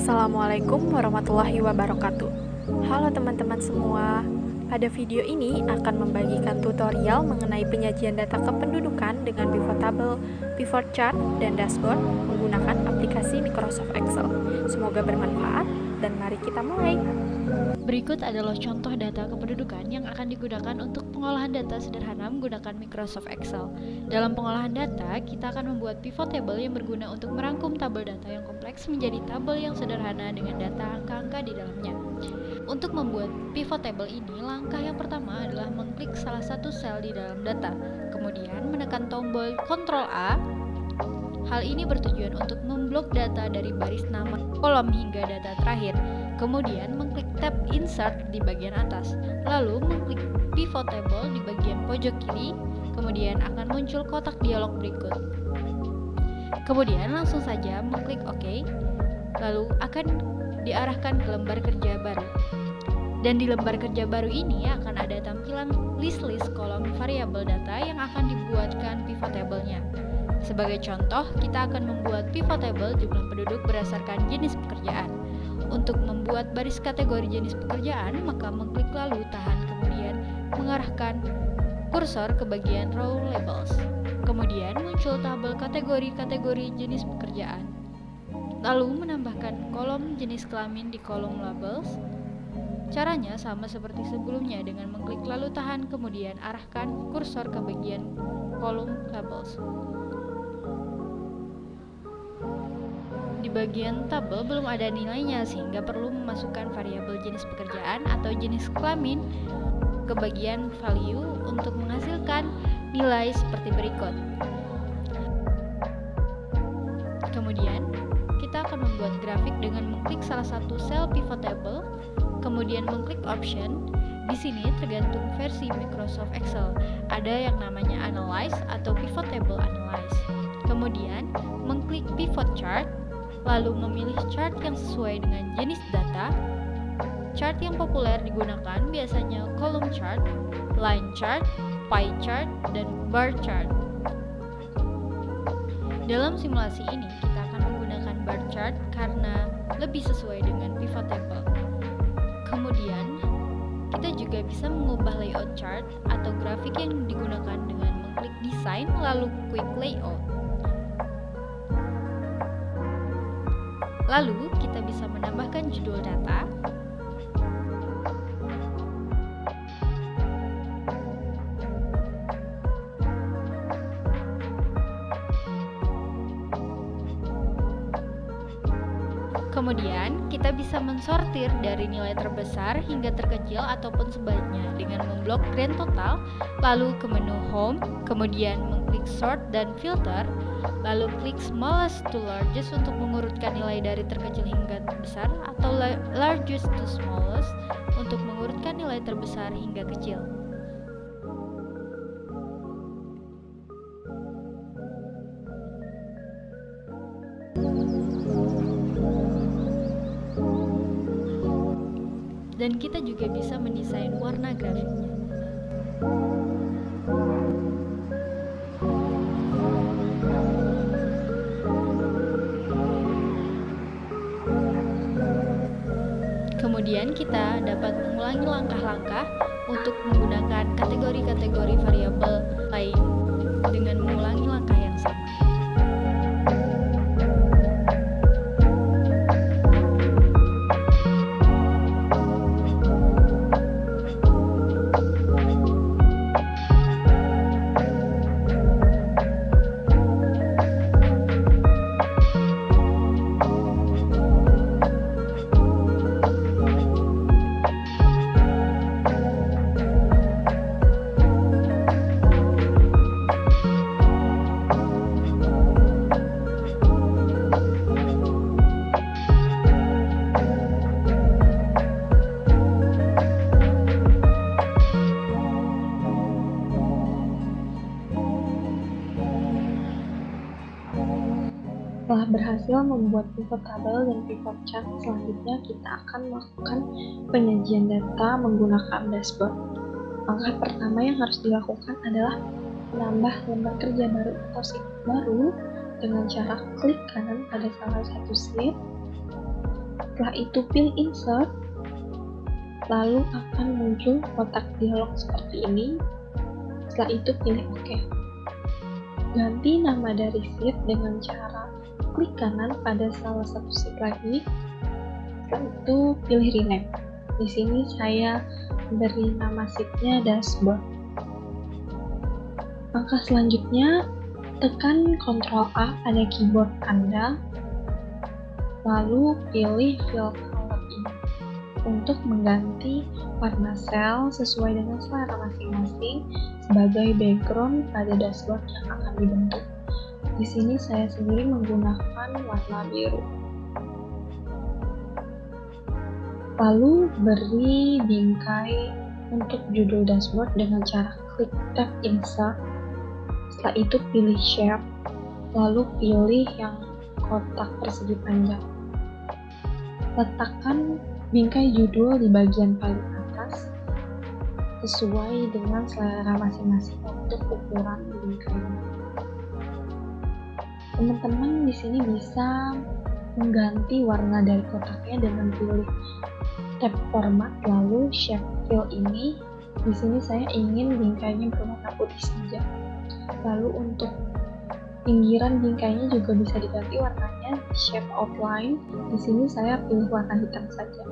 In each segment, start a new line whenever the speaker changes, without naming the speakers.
Assalamualaikum warahmatullahi wabarakatuh. Halo teman-teman semua. Pada video ini akan membagikan tutorial mengenai penyajian data kependudukan dengan pivot table, pivot chart, dan dashboard menggunakan aplikasi Microsoft Excel. Semoga bermanfaat dan mari kita mulai.
Berikut adalah contoh data kependudukan yang akan digunakan untuk pengolahan data sederhana menggunakan Microsoft Excel. Dalam pengolahan data, kita akan membuat pivot table yang berguna untuk merangkum tabel data yang kompleks menjadi tabel yang sederhana dengan data angka-angka di dalamnya. Untuk membuat pivot table ini, langkah yang pertama adalah mengklik salah satu sel di dalam data, kemudian menekan tombol Ctrl A. Hal ini bertujuan untuk memblok data dari baris nama kolom hingga data terakhir. Kemudian mengklik tab Insert di bagian atas, lalu mengklik Pivot Table di bagian pojok kiri, kemudian akan muncul kotak dialog berikut. Kemudian langsung saja mengklik OK, lalu akan diarahkan ke lembar kerja baru. Dan di lembar kerja baru ini akan ada tampilan list-list kolom variabel data yang akan dibuatkan pivot table-nya. Sebagai contoh, kita akan membuat pivot table jumlah penduduk berdasarkan jenis pekerjaan. Untuk membuat baris kategori jenis pekerjaan, maka mengklik lalu tahan kemudian mengarahkan kursor ke bagian row labels. Kemudian muncul tabel kategori-kategori jenis pekerjaan. Lalu menambahkan kolom jenis kelamin di kolom labels. Caranya sama seperti sebelumnya dengan mengklik lalu tahan kemudian arahkan kursor ke bagian kolom labels. Di bagian tabel belum ada nilainya sehingga perlu memasukkan variabel jenis pekerjaan atau jenis kelamin ke bagian value untuk menghasilkan nilai seperti berikut. Kemudian kita akan membuat grafik dengan mengklik salah satu sel pivot table, kemudian mengklik option. Di sini tergantung versi Microsoft Excel. Ada yang namanya Analyze atau Pivot Table Analyze. Kemudian mengklik Pivot Chart, lalu memilih chart yang sesuai dengan jenis data. Chart yang populer digunakan biasanya column chart, line chart, pie chart, dan bar chart. Dalam simulasi ini kita akan menggunakan bar chart karena lebih sesuai dengan pivot table. Kemudian kita juga bisa mengubah layout chart atau grafik yang digunakan dengan mengklik design lalu quick layout. Lalu kita bisa menambahkan judul data, kemudian kita bisa mensortir dari nilai terbesar hingga terkecil ataupun sebaliknya dengan memblok grand total, lalu ke menu home, kemudian mengklik sort dan filter, lalu klik smallest to largest untuk mengurutkan nilai dari terkecil hingga terbesar atau largest to smallest untuk mengurutkan nilai terbesar hingga kecil. Dan kita juga bisa mendesain warna grafiknya. Kemudian kita dapat mengulangi langkah-langkah untuk menggunakan kategori-kategori variabel lain dengan mengulangi langkah yang sama.
Setelah berhasil membuat pivot table dan pivot chart, selanjutnya kita akan melakukan penyajian data menggunakan dashboard. Langkah pertama yang harus dilakukan adalah menambah lembar kerja baru atau sheet baru dengan cara klik kanan pada salah satu sheet, Setelah itu pilih insert, lalu akan muncul kotak dialog seperti ini. Setelah itu pilih OK. Ganti nama dari sheet dengan cara klik kanan pada salah satu sheet lagi. Setelah itu pilih rename. Di sini saya beri nama sheetnya dashboard. Langkah selanjutnya, tekan Ctrl A pada keyboard Anda, lalu pilih fill color ini untuk mengganti warna sel sesuai dengan selera masing-masing sebagai background pada dashboard yang akan dibentuk. Di sini saya sendiri menggunakan warna biru. Lalu beri bingkai untuk judul dashboard dengan cara klik tab insert. Setelah itu pilih shape, lalu pilih yang kotak persegi panjang. Letakkan bingkai judul di bagian paling atas sesuai dengan selera masing-masing untuk ukuran bingkainya. Teman-teman di sini bisa mengganti warna dari kotaknya dengan pilih tab format lalu shape fill ini. Di sini saya ingin bingkainya berwarna putih saja. Lalu untuk pinggiran bingkainya juga bisa diganti warnanya shape outline. Di sini saya pilih warna hitam saja.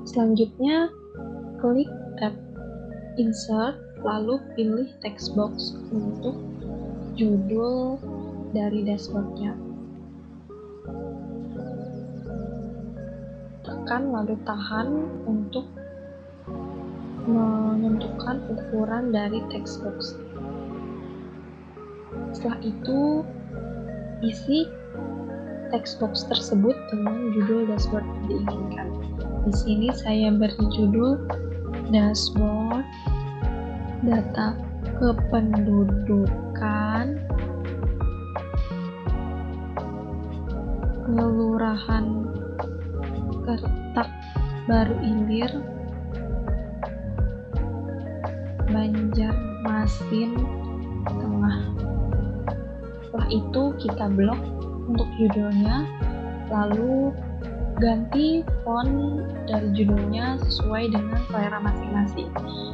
Selanjutnya klik tab insert lalu pilih text box untuk judul dari dashboardnya. Tekan lalu tahan untuk menentukan ukuran dari text box. Setelah itu, isi text box tersebut dengan judul dashboard yang diinginkan. Di sini saya beri judul dashboard data kependudukan Kelurahan Kertak Baru Ilir, Banjarmasin Tengah. Setelah itu kita blok untuk judulnya, lalu ganti font dari judulnya sesuai dengan selera masing-masing.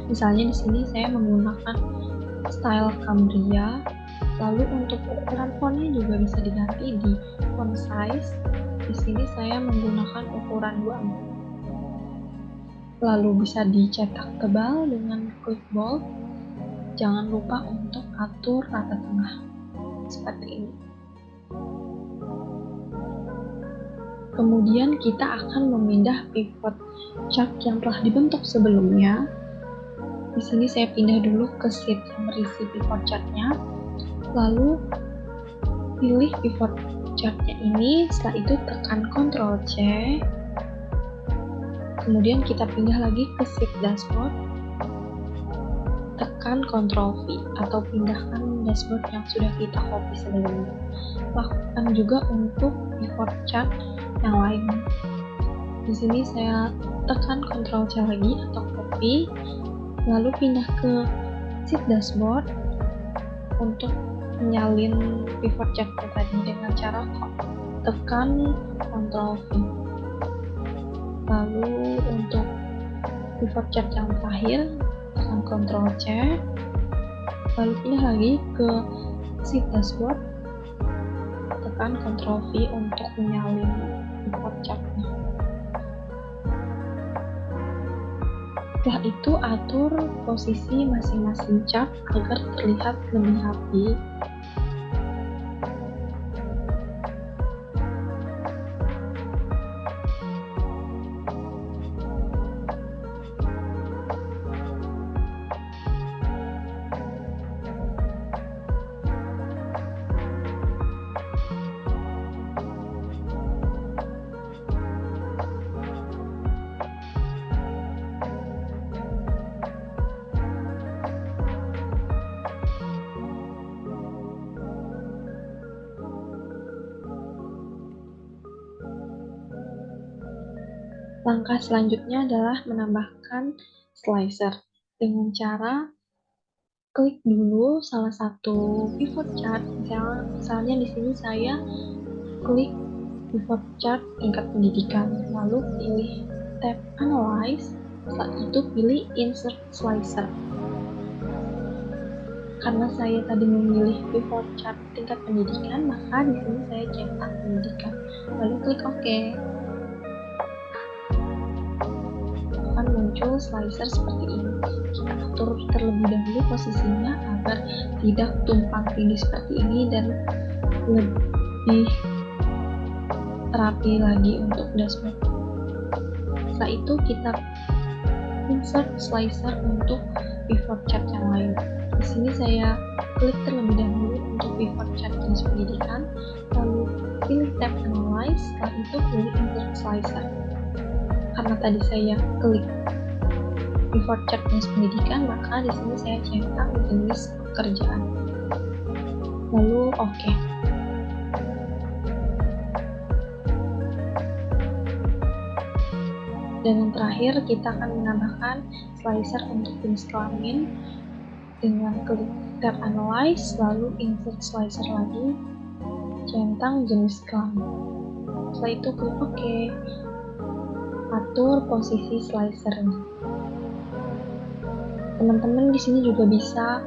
Misalnya di sini saya menggunakan style Cambria, lalu untuk ukuran fontnya juga bisa diganti di font size. Di sini saya menggunakan ukuran 24. Lalu bisa dicetak tebal dengan klik bold. Jangan lupa untuk atur rata tengah seperti ini. Kemudian kita akan memindah pivot chart yang telah dibentuk sebelumnya. Di sini saya pindah dulu ke sheet yang berisi pivot chartnya, lalu pilih pivot chartnya ini. Setelah itu tekan Ctrl C, kemudian kita pindah lagi ke sheet dashboard, tekan Ctrl V atau pindahkan dashboard yang sudah kita copy sebelumnya. Lakukan juga untuk pivot chart yang lain. Di sini saya tekan Ctrl C lagi atau copy, lalu pindah ke sheet dashboard untuk menyalin pivot chart tadi dengan cara tekan Ctrl V. Lalu untuk pivot chart yang terakhir tekan Ctrl C, lalu pindah lagi ke sheet dashboard, tekan Ctrl V untuk menyalin pivot chartnya. Setelah itu atur posisi masing-masing chart agar terlihat lebih rapi. Langkah selanjutnya adalah menambahkan slicer dengan cara klik dulu salah satu pivot chart. Misalnya di sini saya klik pivot chart tingkat pendidikan, lalu pilih tab Analyze, setelah itu pilih Insert Slicer. Karena saya tadi memilih pivot chart tingkat pendidikan, maka di sini saya centang pendidikan, lalu klik OK. Akan muncul slicer seperti ini. Kita atur terlebih dahulu posisinya agar tidak tumpang tindih seperti ini dan lebih rapi lagi untuk dashboard. Setelah itu kita insert slicer untuk pivot chart yang lain. Di sini saya klik terlebih dahulu untuk pivot chart jenis pendidikan, lalu pilih tab Analyze, setelah itu pilih Insert Slicer. Karena tadi saya klik pivot chart jenis pendidikan, maka di sini saya centang jenis pekerjaan. Lalu OK. Dan yang terakhir kita akan menambahkan slicer untuk jenis kelamin dengan klik tab Analyze, lalu Insert Slicer lagi, centang jenis kelamin. Setelah itu klik OK. Atur posisi slicernya. Teman-teman di sini juga bisa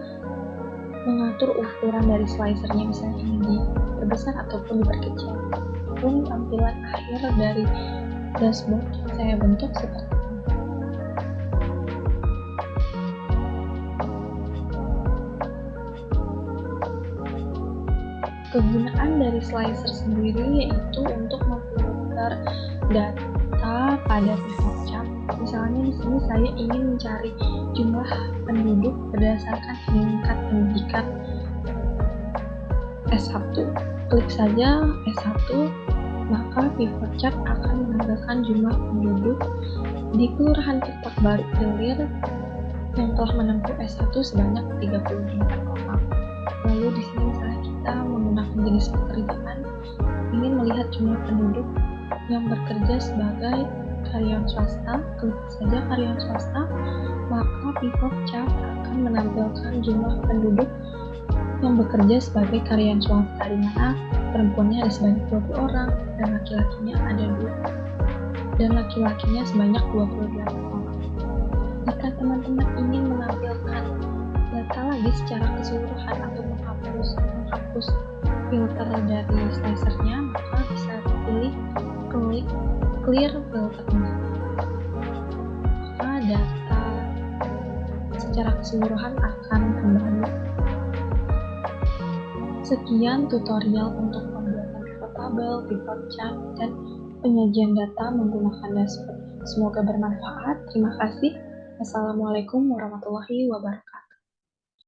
mengatur ukuran dari slicernya, misalnya ini diperbesar ataupun diperkecil. Pun tampilan akhir dari dashboard yang saya bentuk seperti ini. Kegunaan dari slicer sendiri yaitu untuk memfilter data pada pivot chart. Misalnya di sini saya ingin mencari jumlah penduduk berdasarkan tingkat pendidikan S1. Klik saja S1, maka pivot chart akan menampilkan jumlah penduduk di Kelurahan Petak Baru Ilir yang telah menempuh S1 sebanyak 38 orang. Lalu di sini misalnya kita menggunakan jenis pekerjaan, ingin melihat jumlah penduduk yang bekerja sebagai karyawan swasta, klik saja karyawan swasta, maka pivot chart akan menampilkan jumlah penduduk yang bekerja sebagai karyawan swasta, di mana perempuannya ada sebanyak 20 orang dan laki-lakinya ada 2, dan laki-lakinya sebanyak 28 orang. Jika teman-teman ingin menampilkan data lagi secara keseluruhan atau menghapus filter dari slicernya, maka bisa pilih klik clear filternya. Maka data secara keseluruhan akan kembali. Sekian tutorial untuk pembuatan pivot table, pivot chart, dan penyajian data menggunakan dashboard. Semoga bermanfaat. Terima kasih. Wassalamualaikum warahmatullahi wabarakatuh.